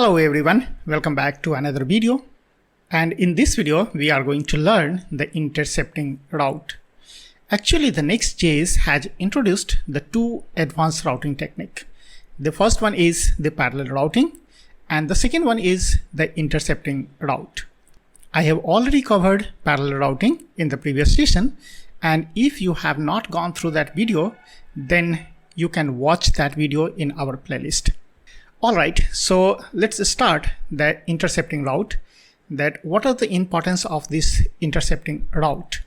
Hello everyone, welcome back to another video. And in this video, we are going to learn the intercepting route. Actually, the Next.js has introduced the two advanced routing technique. The first one is the parallel routing, and the second one is the intercepting route. I have already covered parallel routing in the previous session, and if you have not gone through that video, then you can watch that video in our playlist. Alright, so let's start the intercepting route. That what are the importance of this intercepting route?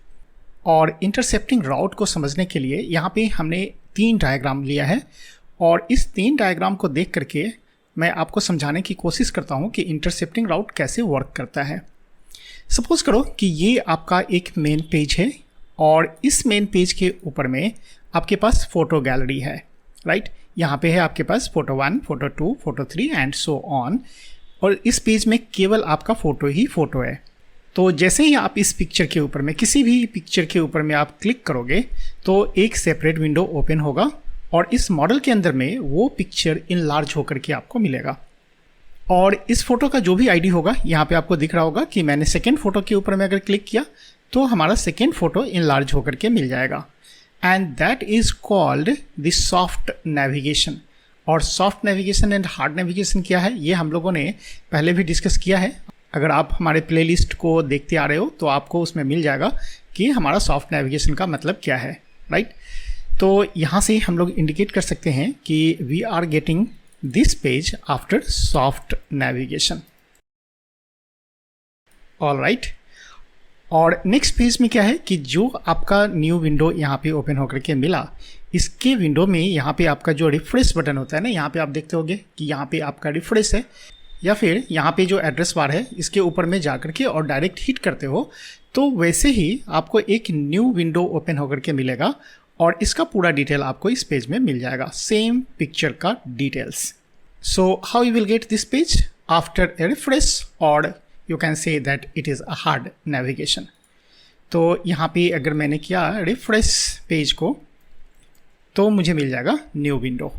और intercepting route को समझने के लिए यहाँ पे हमने तीन diagram लिया है, और इस तीन डायग्राम को देख करके मैं आपको समझाने की कोशिश करता हूँ कि इंटरसेप्टिंग राउट कैसे वर्क करता है। सपोज करो कि ये आपका एक मेन पेज है, और इस मेन पेज के ऊपर में आपके पास फोटो गैलरी है, राइट। यहाँ पे है आपके पास photo 1, photo 2, photo 3 and so on, और इस पेज में केवल आपका फोटो ही फोटो है। तो जैसे ही आप इस पिक्चर के ऊपर में, किसी भी पिक्चर के ऊपर में आप क्लिक करोगे तो एक सेपरेट विंडो ओपन होगा, और इस मॉडल के अंदर में वो पिक्चर इनलार्ज होकर के आपको मिलेगा। और इस फोटो का जो भी आईडी होगा, यहाँ पे आपको दिख रहा होगा कि मैंने सेकेंड फोटो के ऊपर में अगर क्लिक किया तो हमारा सेकेंड फोटो इनलार्ज होकर के मिल जाएगा। And that is called the soft navigation. और soft navigation and hard navigation क्या है, ये हम लोगों ने पहले भी डिस्कस किया है। अगर आप हमारे प्लेलिस्ट को देखते आ रहे हो तो आपको उसमें मिल जाएगा कि हमारा सॉफ्ट नेविगेशन का मतलब क्या है, राइट। तो यहाँ से हम लोग इंडिकेट कर सकते हैं कि we are getting this page after soft navigation. Alright, और नेक्स्ट पेज में क्या है कि जो आपका न्यू विंडो यहाँ पे ओपन होकर के मिला, इसके विंडो में यहाँ पे आपका जो रिफ्रेश बटन होता है ना, यहाँ पे आप देखते होगे कि यहाँ पे आपका रिफ्रेश है, या फिर यहाँ पे जो एड्रेस बार है इसके ऊपर में जा करके और डायरेक्ट हिट करते हो तो वैसे ही आपको एक न्यू विंडो ओपन होकर के मिलेगा, और इसका पूरा डिटेल आपको इस पेज में मिल जाएगा, सेम पिक्चर का details. So how you will get this page after a refresh, और you can say that it is a hard navigation. तो यहाँ पे अगर मैंने किया रिफ्रेश पेज को तो मुझे मिल जाएगा new window,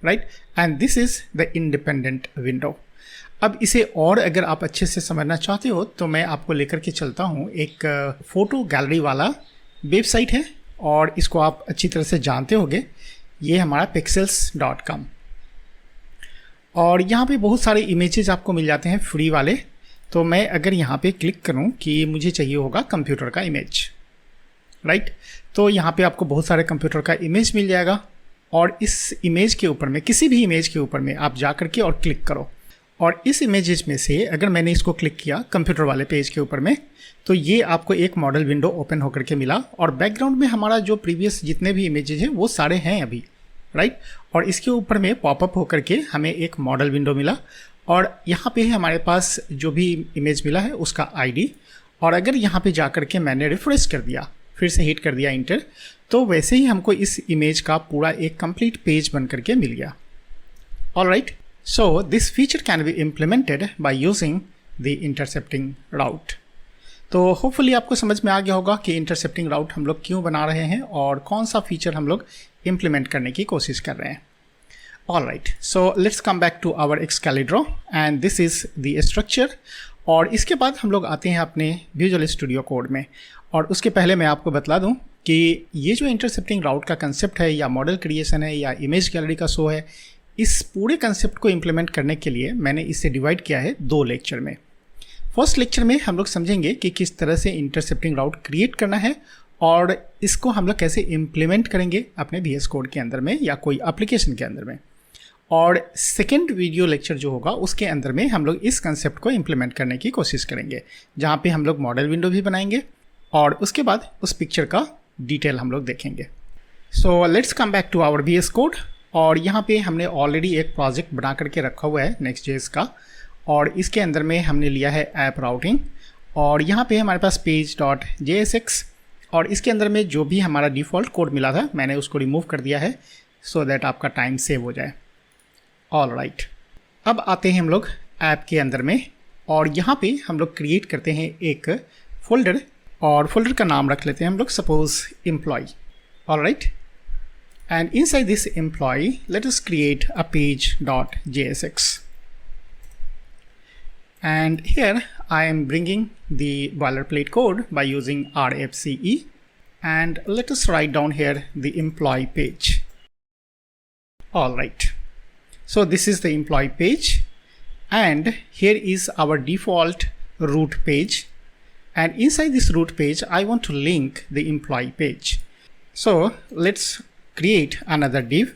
right, and this is the independent window. अब इसे और अगर आप अच्छे से समझना चाहते हो तो मैं आपको लेकर के चलता हूँ, एक फ़ोटो गैलरी वाला वेबसाइट है, और इसको आप अच्छी तरह से जानते होंगे। ये हमारा pexels.com, और यहाँ पे बहुत सारे इमेजेस आपको मिल जाते हैं फ्री वाले। तो मैं अगर यहाँ पे क्लिक करूँ कि मुझे चाहिए होगा कंप्यूटर का इमेज, राइट, तो यहाँ पे आपको बहुत सारे कंप्यूटर का इमेज मिल जाएगा, और इस इमेज के ऊपर में, किसी भी इमेज के ऊपर में आप जा करके और क्लिक करो, और इस इमेजेस में से अगर मैंने इसको क्लिक किया कंप्यूटर वाले पेज के ऊपर में, तो ये आपको एक मॉडल विंडो ओपन होकर के मिला, और बैकग्राउंड में हमारा जो प्रीवियस जितने भी इमेजेस हैं वो सारे हैं अभी, राइट। और इसके ऊपर में पॉपअप होकर के हमें एक मॉडल विंडो मिला, और यहाँ पे हमारे पास जो भी इमेज मिला है उसका आईडी, और अगर यहाँ पे जा कर के मैंने रिफ्रेश कर दिया, फिर से हिट कर दिया इंटर, तो वैसे ही हमको इस इमेज का पूरा एक कंप्लीट पेज बन करके मिल गया। Alright, so this feature can be implemented by using the intercepting route. तो होपफुली आपको समझ में आ गया होगा कि इंटरसेप्टिंग राउट हम लोग क्यों बना रहे हैं और कौन सा फीचर हम लोग इम्प्लीमेंट करने की कोशिश कर रहे हैं। Alright, so let's come back to our Excalibur, and this is the structure। और इसके बाद हम लोग आते हैं अपने Visual Studio Code में, और उसके पहले मैं आपको बतला दूं कि ये जो इंटरसेप्टिंग राउट का कंसेप्ट है, या मॉडल क्रिएशन है, या इमेज गैलरी का शो है, इस पूरे कंसेप्ट को इम्प्लीमेंट करने के लिए मैंने इसे डिवाइड किया है दो लेक्चर में। फर्स्ट लेक्चर में हम लोग समझेंगे कि किस तरह से इंटरसेप्टिंग राउट क्रिएट करना है, और इसको हम लोग कैसे इम्प्लीमेंट करेंगे अपने VS कोड के अंदर में या कोई एप्लीकेशन के अंदर में। और सेकेंड वीडियो लेक्चर जो होगा उसके अंदर में हम लोग इस कंसेप्ट को इम्प्लीमेंट करने की कोशिश करेंगे, जहाँ पे हम लोग मॉडल विंडो भी बनाएंगे, और उसके बाद उस पिक्चर का डिटेल हम लोग देखेंगे। So let's come back to our VS code, और यहाँ पे हमने ऑलरेडी एक प्रोजेक्ट बना करके रखा हुआ है Next.js का, और इसके अंदर में हमने लिया है ऐप राउटिंग, और यहाँ पे हमारे पास page.jsx, और इसके अंदर में जो भी हमारा डिफ़ॉल्ट कोड मिला था मैंने उसको रिमूव कर दिया है, सो दैट आपका टाइम सेव हो जाए। ऑलराइट, अब आते हैं हम लोग ऐप के अंदर में, और यहाँ पे हम लोग क्रिएट करते हैं एक फोल्डर, और फोल्डर का नाम रख लेते हैं हम लोग suppose employ. Alright, and inside this employ let us create a page.jsx। and here I am bringing the boilerplate code by using RFCE, and let us write down here the employee page. All right, so this is the employee page, and here is our default root page, and inside this root page I want to link the employee page. So let's create another div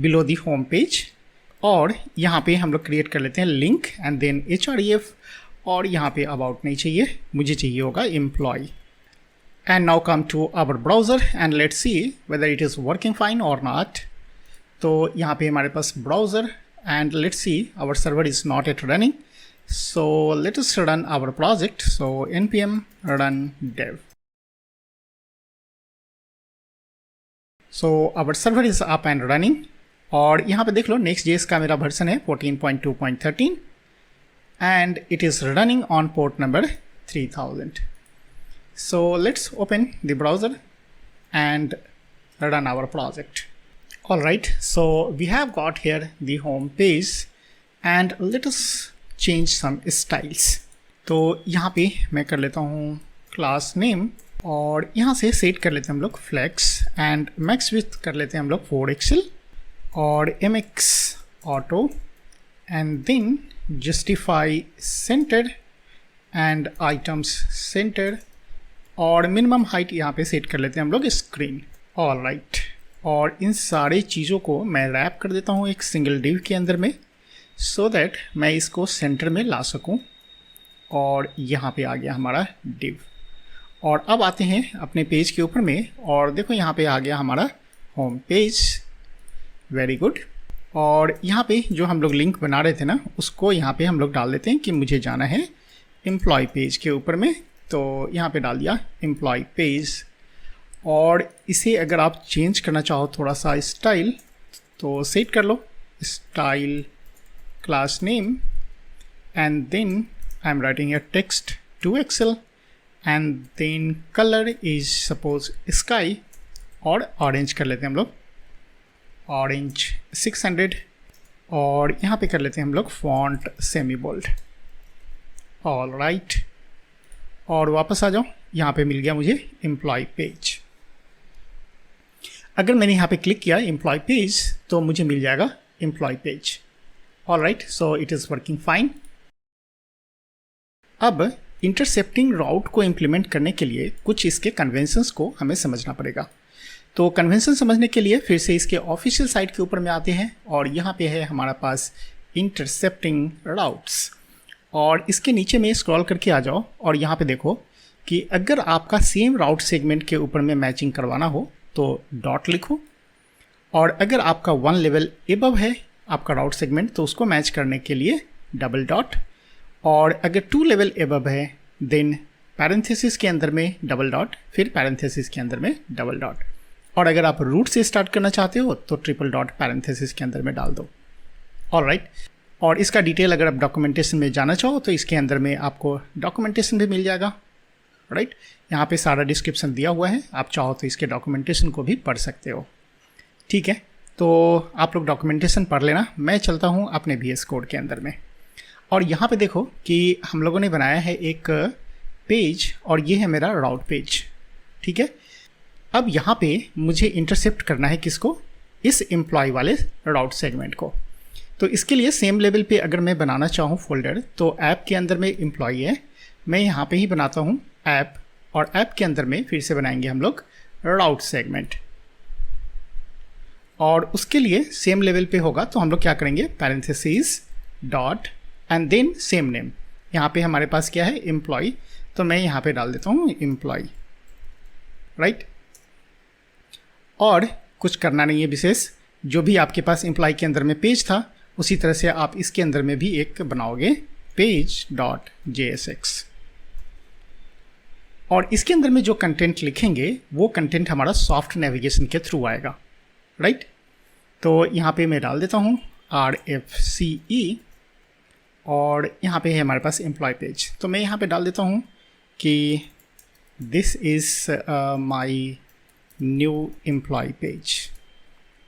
below the home page, और यहाँ पे हम लोग create कर लेते हैं link and then href, और यहाँ पे अबाउट नहीं चाहिए, मुझे चाहिए होगा employ. And now come to our browser and let's see whether it is working fine और नॉट. तो यहाँ पे हमारे पास browser and let's see our server is not at running, so let us run our project. So npm run dev. So our server is up and running, और यहाँ पे देख लो Next.js का मेरा वर्जन है 14.2.13 and it is running on port number 3000. So let's open the browser and run our project. Alright, so we have got here the home page and let us change some styles. तो यहाँ पे मैं कर लेता हूँ class name, और यहाँ से सेट कर लेते हैं हम लोग flex and max width कर लेते हैं हम लोग 4 pixel और mx auto, and then justify centered and items centered, और मिनिमम हाइट यहाँ पे सेट कर लेते हैं हम लोग स्क्रीन. ऑल राइट, और इन सारे चीज़ों को मैं रैप कर देता हूँ एक सिंगल डिव के अंदर में, सो दैट मैं इसको सेंटर में ला सकूँ. और यहाँ पे आ गया हमारा डिव. और अब आते हैं अपने पेज के ऊपर में, और देखो यहाँ पे आ गया हमारा होम पेज. Very good. और यहाँ पे जो हम लोग लिंक बना रहे थे ना, उसको यहाँ पे हम लोग डाल देते हैं कि मुझे जाना है एम्प्लॉय पेज के ऊपर में. तो यहाँ पे डाल दिया एम्प्लॉय पेज, और इसे अगर आप चेंज करना चाहो थोड़ा सा स्टाइल, तो सेट कर लो style class name, and then I am writing a text to excel, and then colour is suppose sky, और ऑरेंज कर लेते हैं हम लोग ऑरेंज 600, और यहाँ पे कर लेते हैं हम लोग font semi bold. All right, और वापस आ जाओ, यहाँ पे मिल गया मुझे एम्प्लॉय पेज. अगर मैंने यहाँ पे क्लिक किया एम्प्लॉय पेज तो मुझे मिल जाएगा employ page. All right, so it is working fine. अब इंटरसेप्टिंग राउट को इम्प्लीमेंट करने के लिए कुछ इसके कन्वेंशंस को हमें समझना पड़ेगा. तो कन्वेंशन समझने के लिए फिर से इसके ऑफिशियल साइट के ऊपर में आते हैं, और यहाँ पे है हमारा पास इंटरसेप्टिंग राउट्स, और इसके नीचे में स्क्रॉल करके आ जाओ, और यहाँ पे देखो कि अगर आपका सेम राउट सेगमेंट के ऊपर में मैचिंग करवाना हो तो डॉट लिखो, और अगर आपका 1 लेवल एबव है आपका राउट सेगमेंट तो उसको मैच करने के लिए डबल डॉट, और अगर 2 लेवल एबव है देन पैरेंथेसिस के अंदर में डबल डॉट, फिर पैरेंथेसिस के अंदर में डबल डॉट, और अगर आप रूट से स्टार्ट करना चाहते हो तो ट्रिपल डॉट पैरेंथेसिस के अंदर में डाल दो. ऑल राइट, और इसका डिटेल अगर आप डॉक्यूमेंटेशन में जाना चाहो तो इसके अंदर में आपको डॉक्यूमेंटेशन भी मिल जाएगा. राइट, यहाँ पे सारा डिस्क्रिप्शन दिया हुआ है, आप चाहो तो इसके डॉक्यूमेंटेशन को भी पढ़ सकते हो. ठीक है, तो आप लोग डॉक्यूमेंटेशन पढ़ लेना, मैं चलता हूँ अपने VS कोड के अंदर में. और यहाँ पे देखो कि हम लोगों ने बनाया है एक पेज, और ये है मेरा राउट पेज. ठीक है, अब यहाँ पे मुझे इंटरसेप्ट करना है किसको, इस एम्प्लॉय वाले राउट सेगमेंट को. तो इसके लिए सेम लेवल पे अगर मैं बनाना चाहूँ फोल्डर, तो ऐप के अंदर में एम्प्लॉय है, मैं यहाँ पे ही बनाता हूँ ऐप, और ऐप के अंदर में फिर से बनाएंगे हम लोग राउट सेगमेंट. और उसके लिए सेम लेवल पे होगा तो हम लोग क्या करेंगे, parenthesis dot and then same name. यहाँ पे हमारे पास क्या है एम्प्लॉय, तो मैं यहाँ पे डाल देता हूँ एम्प्लॉय. राइट, और कुछ करना नहीं है विशेष, जो भी आपके पास एम्प्लॉय के अंदर में पेज था उसी तरह से आप इसके अंदर में भी एक बनाओगे पेज डॉट JSX, और इसके अंदर में जो कंटेंट लिखेंगे वो कंटेंट हमारा सॉफ्ट नेविगेशन के थ्रू आएगा. राइट, तो यहाँ पे मैं डाल देता हूँ RFCE, और यहाँ पे है हमारे पास एम्प्लॉय पेज, तो मैं यहाँ पे डाल देता हूँ कि this is my new employ page.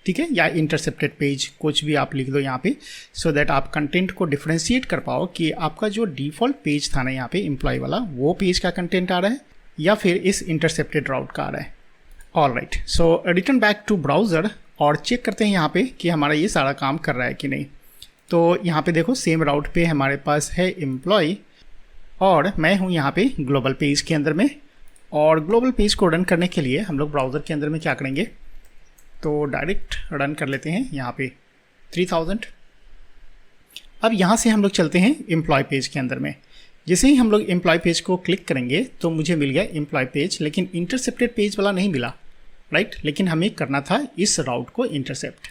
ठीक है, या इंटरसेप्टेड पेज, कुछ भी आप लिख दो यहाँ पे, सो दैट आप कंटेंट को डिफ्रेंशिएट कर पाओ कि आपका जो डिफ़ॉल्ट पेज था ना यहाँ पे एम्प्लॉय वाला, वो पेज का कंटेंट आ रहा है या फिर इस इंटरसेप्टेड राउट का आ रहा है। All right, so return back to browser और चेक करते हैं यहाँ पे कि हमारा ये सारा काम कर रहा है कि नहीं। तो यहाँ पे देखो सेम राउट पे हमारे पास है एम्प्लॉय और मैं हूँ यहाँ पे ग्लोबल पेज के अंदर में। और ग्लोबल पेज को रन करने के लिए हम लोग ब्राउज़र के अंदर में क्या करेंगे, तो डायरेक्ट रन कर लेते हैं यहाँ पे 3000। अब यहाँ से हम लोग चलते हैं एम्प्लॉय पेज के अंदर में। जैसे ही हम लोग एम्प्लॉय पेज को क्लिक करेंगे तो मुझे मिल गया एम्प्लॉय पेज, लेकिन इंटरसेप्टेड पेज वाला नहीं मिला, राइट। लेकिन हमें करना था इस राउट को इंटरसेप्ट।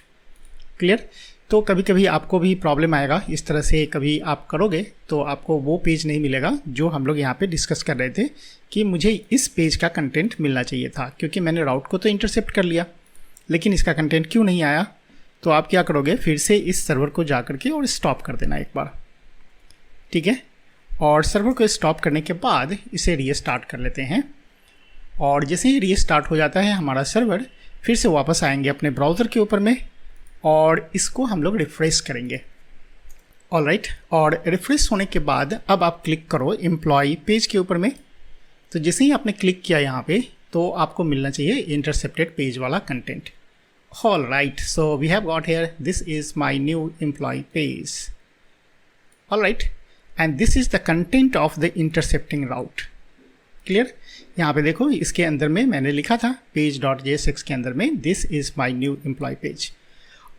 क्लियर। तो कभी कभी आपको भी प्रॉब्लम आएगा, इस तरह से कभी आप करोगे तो आपको वो पेज नहीं मिलेगा जो हम लोग यहाँ पे डिस्कस कर रहे थे कि मुझे इस पेज का कंटेंट मिलना चाहिए था, क्योंकि मैंने राउट को तो इंटरसेप्ट कर लिया लेकिन इसका कंटेंट क्यों नहीं आया। तो आप क्या करोगे, फिर से इस सर्वर को जा करके और स्टॉप कर देना एक बार, ठीक है। और सर्वर को स्टॉप करने के बाद इसे रीस्टार्ट कर लेते हैं। और जैसे ही रीस्टार्ट हो जाता है हमारा सर्वर, फिर से वापस आएंगे अपने ब्राउज़र के ऊपर में और इसको हम लोग रिफ्रेश करेंगे। ऑल राइट, और रिफ्रेश होने के बाद अब आप क्लिक करो एम्प्लॉय पेज के ऊपर में। तो जैसे ही आपने क्लिक किया यहाँ पे तो आपको मिलना चाहिए इंटरसेप्टेड पेज वाला content. All right, so we have got here this is my new employ page. All right, and this is the content of the intercepting route. Clear. यहाँ पे देखो इसके अंदर में मैंने लिखा था page.jsx के अंदर में this is my new employ page.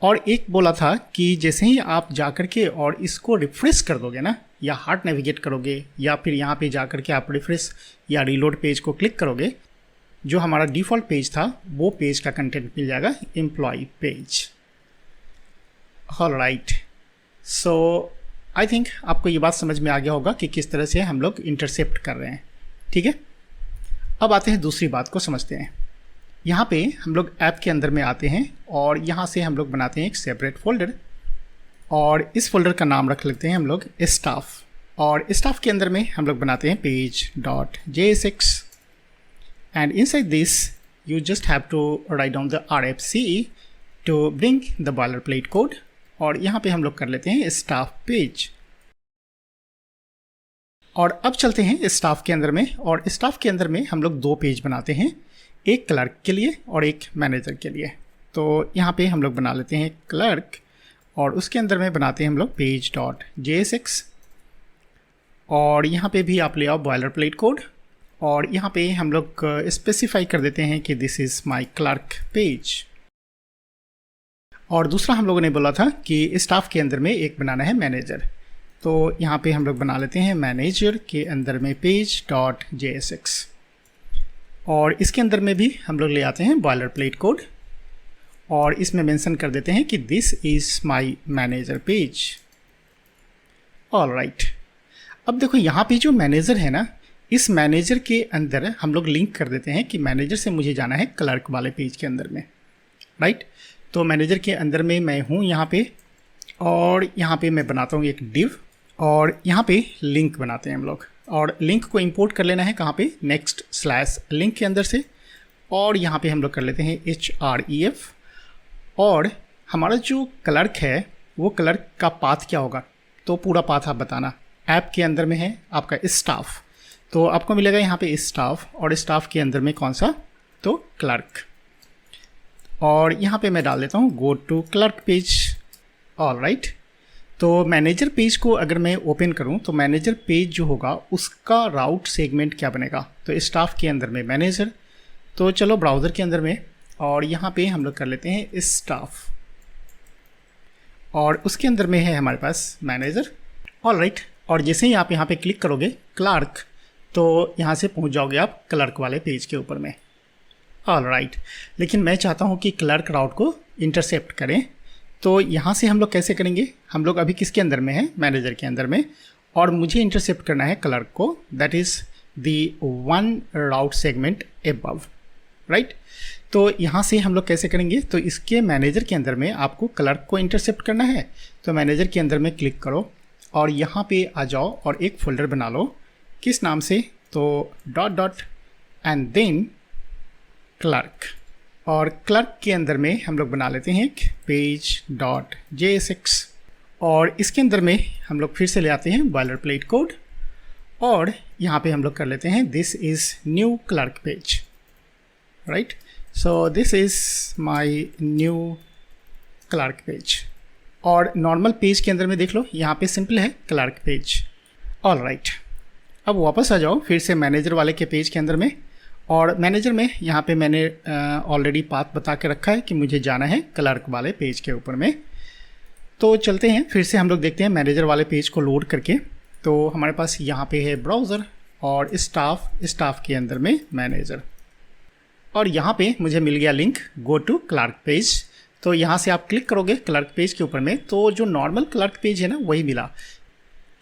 और एक बोला था कि जैसे ही आप जा कर के और इसको रिफ्रेश कर दोगे ना, या हार्ड नेविगेट करोगे या फिर यहाँ पे जा कर के आप रिफ्रेश या रीलोड पेज को क्लिक करोगे, जो हमारा डिफ़ॉल्ट पेज था वो पेज का कंटेंट मिल जाएगा employ page. All right, so I think आपको ये बात समझ में आ गया होगा कि किस तरह से हम लोग इंटरसेप्ट कर रहे हैं, ठीक है। अब आते हैं दूसरी बात को समझते हैं। यहाँ पे हम लोग ऐप के अंदर में आते हैं और यहाँ से हम लोग बनाते हैं एक सेपरेट फोल्डर और इस फोल्डर का नाम रख लेते हैं हम लोग स्टाफ। और स्टाफ के अंदर में हम लोग बनाते हैं page.jsx and inside this you just have to write down the RFC to bring the boilerplate code. और यहाँ पे हम लोग कर लेते हैं स्टाफ पेज। और अब चलते हैं स्टाफ के अंदर में, और स्टाफ के अंदर में हम लोग दो पेज बनाते हैं, एक क्लर्क के लिए और एक मैनेजर के लिए। तो यहाँ पे हम लोग बना लेते हैं क्लर्क और उसके अंदर में बनाते हैं हम लोग page.jsx और यहाँ पे भी आप ले आओ बॉयलरप्लेट कोड और यहाँ पे हम लोग स्पेसिफाई कर देते हैं कि this is my clerk page. और दूसरा हम लोगों ने बोला था कि स्टाफ के अंदर में एक बनाना है मैनेजर, तो यहाँ पे हम लोग बना लेते हैं मैनेजर के अंदर में page.jsx और इसके अंदर में भी हम लोग ले आते हैं बॉयलरप्लेट कोड और इसमें मेंशन कर देते हैं कि this is my manager page. All right, अब देखो यहाँ पे जो मैनेजर है ना, इस मैनेजर के अंदर हम लोग लिंक कर देते हैं कि मैनेजर से मुझे जाना है क्लर्क वाले पेज के अंदर में, राइट। तो मैनेजर के अंदर में मैं हूँ यहाँ पे और यहाँ पे मैं बनाता हूँ एक डिव और यहाँ पे लिंक बनाते हैं हम लोग। और लिंक को इंपोर्ट कर लेना है कहाँ पे, नेक्स्ट स्लैश लिंक के अंदर से। और यहाँ पे हम लोग कर लेते हैं href और हमारा जो क्लर्क है वो क्लर्क का पाथ क्या होगा, तो पूरा पाथ आप बताना। ऐप के अंदर में है आपका स्टाफ, तो आपको मिलेगा यहाँ पे स्टाफ और स्टाफ के अंदर में कौन सा, तो क्लर्क। और यहाँ पे मैं डाल देता हूँ go to clerk page. All right, तो मैनेजर पेज को अगर मैं ओपन करूं तो मैनेजर पेज जो होगा उसका राउट सेगमेंट क्या बनेगा, तो स्टाफ के अंदर में मैनेजर। तो चलो ब्राउज़र के अंदर में और यहाँ पे हम लोग कर लेते हैं स्टाफ और उसके अंदर में है हमारे पास मैनेजर। ऑल राइट, और जैसे ही आप यहाँ पे क्लिक करोगे क्लर्क, तो यहाँ से पहुँच जाओगे आप क्लर्क वाले पेज के ऊपर में। ऑल राइट, लेकिन मैं चाहता हूँ कि क्लर्क राउट को इंटरसेप्ट करें, तो यहाँ से हम लोग कैसे करेंगे, हम लोग अभी किसके अंदर में हैं, मैनेजर के अंदर में, और मुझे इंटरसेप्ट करना है क्लर्क को, that is the one route segment above, right. तो यहाँ से हम लोग कैसे करेंगे, तो इसके मैनेजर के अंदर में आपको क्लर्क को इंटरसेप्ट करना है, तो मैनेजर के अंदर में क्लिक करो और यहाँ पे आ जाओ और एक फोल्डर बना लो, किस नाम से, तो dot dot and then clerk. और क्लर्क के अंदर में हम लोग बना लेते हैं एक page.jsx और इसके अंदर में हम लोग फिर से ले आते हैं बॉयलर प्लेट कोड और यहाँ पे हम लोग कर लेते हैं this is new clerk page, right. So this is my new clerk page और नॉर्मल पेज के अंदर में देख लो यहाँ पे सिंपल है क्लर्क पेज। ऑल राइट, अब वापस आ जाओ फिर से मैनेजर वाले के पेज के अंदर में और मैनेजर में यहाँ पे मैंने ऑलरेडी पाथ बता के रखा है कि मुझे जाना है क्लर्क वाले पेज के ऊपर में। तो चलते हैं फिर से हम लोग देखते हैं मैनेजर वाले पेज को लोड करके। तो हमारे पास यहाँ पे है ब्राउज़र और स्टाफ के अंदर में मैनेजर और यहाँ पे मुझे मिल गया link go to clerk page. तो यहाँ से आप क्लिक करोगे क्लर्क पेज के ऊपर में तो जो नॉर्मल क्लर्क पेज है ना वही मिला,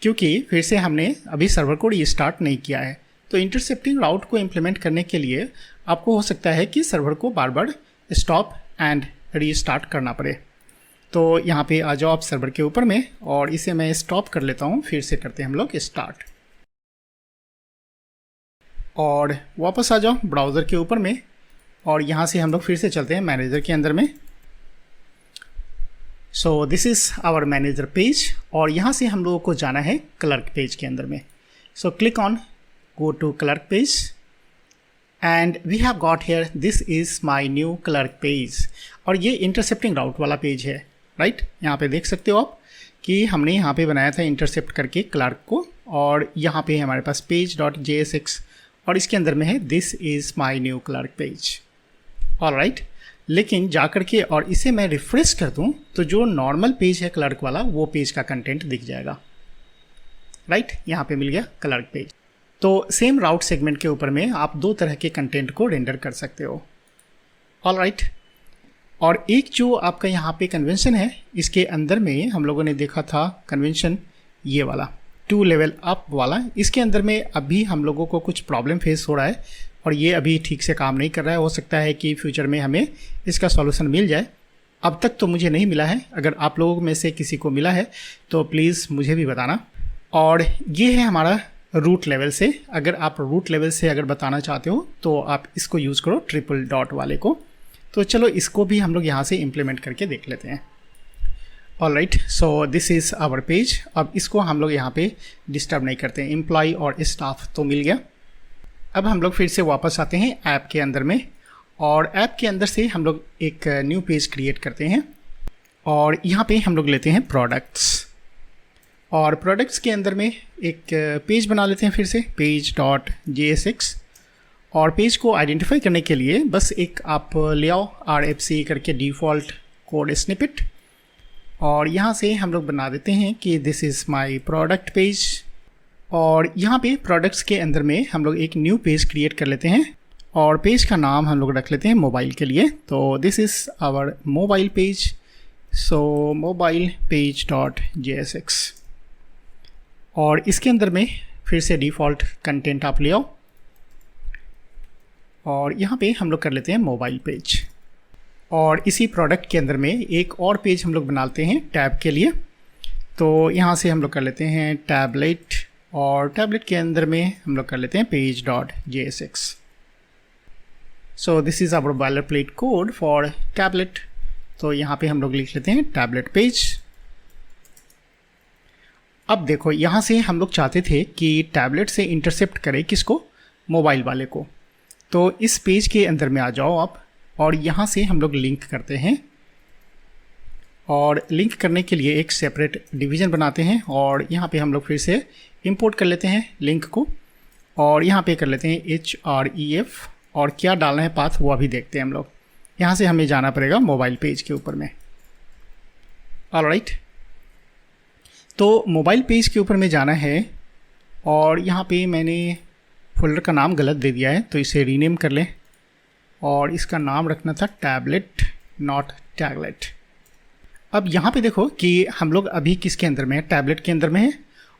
क्योंकि फिर से हमने अभी सर्वर कोड ये स्टार्ट नहीं किया है। तो इंटरसेप्टिंग राउट को इम्प्लीमेंट करने के लिए आपको हो सकता है कि सर्वर को बार बार स्टॉप एंड रीस्टार्ट करना पड़े। तो यहाँ पे आ जाओ आप सर्वर के ऊपर में और इसे मैं स्टॉप कर लेता हूँ, फिर से करते हैं हम लोग स्टार्ट और वापस आ जाओ ब्राउज़र के ऊपर में और यहाँ से हम लोग फिर से चलते हैं मैनेजर के अंदर में। So this is our manager page और यहाँ से हम लोगों को जाना है क्लर्क पेज के अंदर में। So click on go to clerk page and we have got here this is my new clerk page और ये इंटरसेप्टिंग राउट वाला पेज है, राइट। यहाँ पे देख सकते हो आप कि हमने यहाँ पे बनाया था इंटरसेप्ट करके क्लर्क को और यहाँ पे हमारे पास page.jsx और इसके अंदर में है this is my new clerk page। All right, लेकिन जा कर के और इसे मैं रिफ्रेश कर दूँ तो जो नॉर्मल पेज है क्लर्क वाला वो पेज का कंटेंट दिख जाएगा, राइट। यहाँ पे मिल गया क्लर्क पेज। तो सेम राउट सेगमेंट के ऊपर में आप दो तरह के कंटेंट को रेंडर कर सकते हो। ऑल राइट, और एक जो आपका यहाँ पे कन्वेंशन है इसके अंदर में हम लोगों ने देखा था कन्वेंशन ये वाला 2 लेवल अप वाला, इसके अंदर में अभी हम लोगों को कुछ प्रॉब्लम फेस हो रहा है और ये अभी ठीक से काम नहीं कर रहा है। हो सकता है कि फ्यूचर में हमें इसका सॉल्यूशन मिल जाए। अब तक तो मुझे नहीं मिला है, अगर आप लोगों में से किसी को मिला है तो प्लीज़ मुझे भी बताना। और ये है हमारा रूट लेवल से, अगर आप रूट लेवल से अगर बताना चाहते हो तो आप इसको यूज़ करो ट्रिपल डॉट वाले को। तो चलो इसको भी हम लोग यहाँ से इम्प्लीमेंट करके देख लेते हैं। All right, so this is our page. अब इसको हम लोग यहाँ पे डिस्टर्ब नहीं करते हैं। एम्प्लॉय और स्टाफ तो मिल गया। अब हम लोग फिर से वापस आते हैं ऐप के अंदर में और ऐप के अंदर से हम लोग एक न्यू पेज क्रिएट करते हैं और यहाँ पे हम लोग लेते हैं प्रोडक्ट्स और प्रोडक्ट्स के अंदर में एक पेज बना लेते हैं फिर से page.jsx और पेज को आइडेंटिफाई करने के लिए बस एक आप ले आओ RFC करके डिफ़ॉल्ट कोड स्निपेट और यहाँ से हम लोग बना देते हैं कि this is my product page और यहाँ पे प्रोडक्ट्स के अंदर में हम लोग एक न्यू पेज क्रिएट कर लेते हैं और पेज का नाम हम लोग रख लेते हैं मोबाइल के लिए। तो this is our mobile page, so mobile page.jsx और इसके अंदर में फिर से डिफ़ॉल्ट कंटेंट आप ले आओ और यहाँ पे हम लोग कर लेते हैं मोबाइल पेज और इसी प्रोडक्ट के अंदर में एक और पेज हम लोग बनाते हैं टैब के लिए। तो यहाँ से हम लोग कर लेते हैं टैबलेट और टैबलेट के अंदर में हम लोग कर लेते हैं page.jsx। So this is our boilerplate code for tablet. तो यहाँ पे हम लोग लिख लेते हैं टैबलेट पेज। अब देखो यहाँ से हम लोग चाहते थे कि टैबलेट से इंटरसेप्ट करें किसको, मोबाइल वाले को। तो इस पेज के अंदर में आ जाओ आप और यहाँ से हम लोग लिंक करते हैं और लिंक करने के लिए एक सेपरेट डिवीज़न बनाते हैं और यहाँ पे हम लोग फिर से इंपोर्ट कर लेते हैं लिंक को और यहाँ पे कर लेते हैं href और क्या डालना है पाथ वो अभी देखते हैं हम लोग। यहाँ से हमें जाना पड़ेगा मोबाइल पेज के ऊपर में। ऑल राइट, तो मोबाइल पेज के ऊपर में जाना है और यहाँ पे मैंने फोल्डर का नाम गलत दे दिया है तो इसे रीनेम कर लें और इसका नाम रखना था टैबलेट नॉट टैगलेट। अब यहाँ पे देखो कि हम लोग अभी किसके अंदर में है, टैबलेट के अंदर में है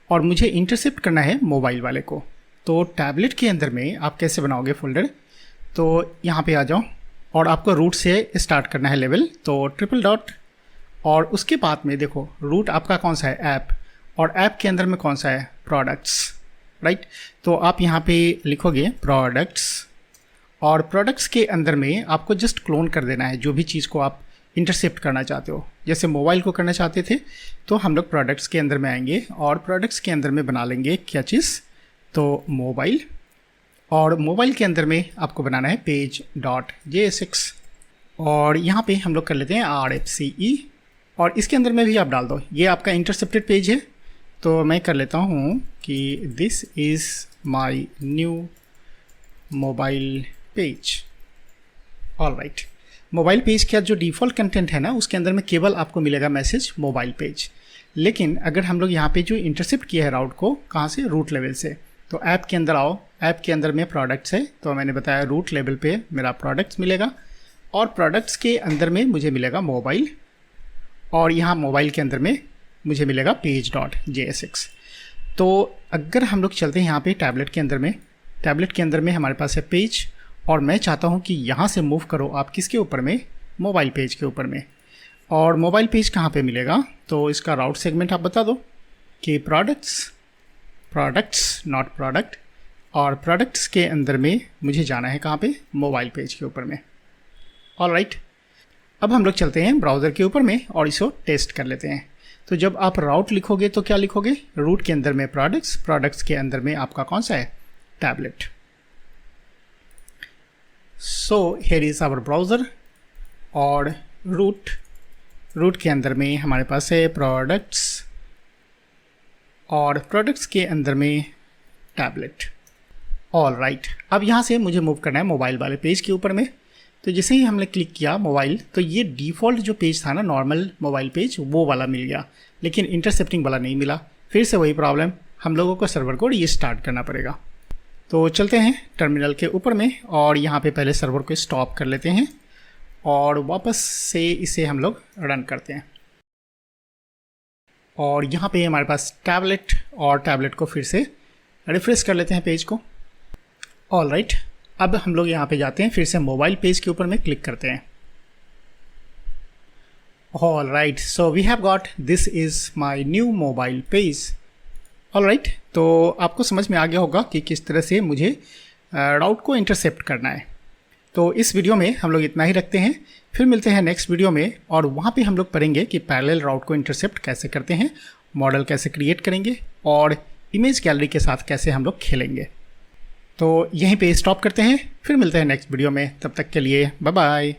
और मुझे इंटरसेप्ट करना है मोबाइल वाले को। तो टैबलेट के अंदर में आप कैसे बनाओगे फोल्डर, तो यहाँ पे आ जाओ और आपको रूट से स्टार्ट करना है लेवल, तो ट्रिपल डॉट और उसके बाद में देखो रूट आपका कौन सा है, ऐप, और ऐप के अंदर में कौन सा है, प्रोडक्ट्स, राइट। तो आप यहाँ पे लिखोगे प्रोडक्ट्स और प्रोडक्ट्स के अंदर में आपको जस्ट क्लोन कर देना है जो भी चीज़ को आप इंटरसेप्ट करना चाहते हो। जैसे मोबाइल को करना चाहते थे तो हम लोग प्रोडक्ट्स के अंदर में आएंगे और प्रोडक्ट्स के अंदर में बना लेंगे क्या चीज़, तो मोबाइल। और मोबाइल के अंदर में आपको बनाना है page.jsx और यहाँ पे हम लोग कर लेते हैं RFCE और इसके अंदर में भी आप डाल दो। ये आपका इंटरसेप्टेड पेज है तो मैं कर लेता हूँ कि this is my new mobile page. Alright, mobile page का जो डिफ़ॉल्ट कंटेंट है ना उसके अंदर में केवल आपको मिलेगा मैसेज मोबाइल पेज। लेकिन अगर हम लोग यहाँ पे जो इंटरसेप्ट किया है राउट को कहाँ से, रूट लेवल से, तो ऐप के अंदर आओ। ऐप के अंदर में प्रोडक्ट्स है तो मैंने बताया रूट लेवल पे मेरा प्रोडक्ट्स मिलेगा और प्रोडक्ट्स के अंदर में मुझे मिलेगा मोबाइल और यहाँ मोबाइल के अंदर में मुझे मिलेगा page.jsx। तो अगर हम लोग चलते हैं यहाँ पे टैबलेट के अंदर में, टैबलेट के अंदर में हमारे पास है पेज और मैं चाहता हूँ कि यहाँ से मूव करो आप किसके ऊपर में, मोबाइल पेज के ऊपर में। और मोबाइल पेज कहाँ पे मिलेगा, तो इसका राउट सेगमेंट आप बता दो कि प्रोडक्ट्स नॉट प्रोडक्ट, और प्रोडक्ट्स के अंदर में मुझे जाना है कहाँ पे, मोबाइल पेज के ऊपर में। ऑलराइट, अब हम लोग चलते हैं ब्राउज़र के ऊपर में और इसको टेस्ट कर लेते हैं। तो जब आप राउट लिखोगे तो क्या लिखोगे, रूट के अंदर में प्रोडक्ट्स, प्रोडक्ट्स के अंदर में आपका कौन सा है, tablet. So here is our browser और रूट के अंदर में हमारे पास है प्रोडक्ट्स और प्रोडक्ट्स के अंदर में टैबलेट। ऑलराइट, अब यहाँ से मुझे मूव करना है मोबाइल वाले पेज के ऊपर में। तो जैसे ही हमने क्लिक किया मोबाइल तो ये डिफ़ॉल्ट जो पेज था ना नॉर्मल मोबाइल पेज वो वाला मिल गया, लेकिन इंटरसेप्टिंग वाला नहीं मिला। फिर से वही प्रॉब्लम, हम लोगों को सर्वर को रीस्टार्ट करना पड़ेगा। तो चलते हैं टर्मिनल के ऊपर में और यहाँ पे पहले सर्वर को स्टॉप कर लेते हैं और वापस से इसे हम लोग रन करते हैं। और यहाँ पे हमारे पास टैबलेट और टैबलेट को फिर से रिफ्रेश कर लेते हैं पेज को। ऑलराइट, अब हम लोग यहाँ पे जाते हैं, फिर से मोबाइल पेज के ऊपर में क्लिक करते हैं। Alright, so we have got this is my new mobile page. Alright, तो आपको समझ में आ गया होगा कि किस तरह से मुझे राउट को इंटरसेप्ट करना है। तो इस वीडियो में हम लोग इतना ही रखते हैं, फिर मिलते हैं नेक्स्ट वीडियो में और वहाँ पे हम लोग पढ़ेंगे कि पैरेलल राउट को इंटरसेप्ट कैसे करते हैं, मॉडल कैसे क्रिएट करेंगे और इमेज गैलरी के साथ कैसे हम लोग खेलेंगे। तो यहीं पे स्टॉप करते हैं, फिर मिलते हैं नेक्स्ट वीडियो में। तब तक के लिए बाय बाय।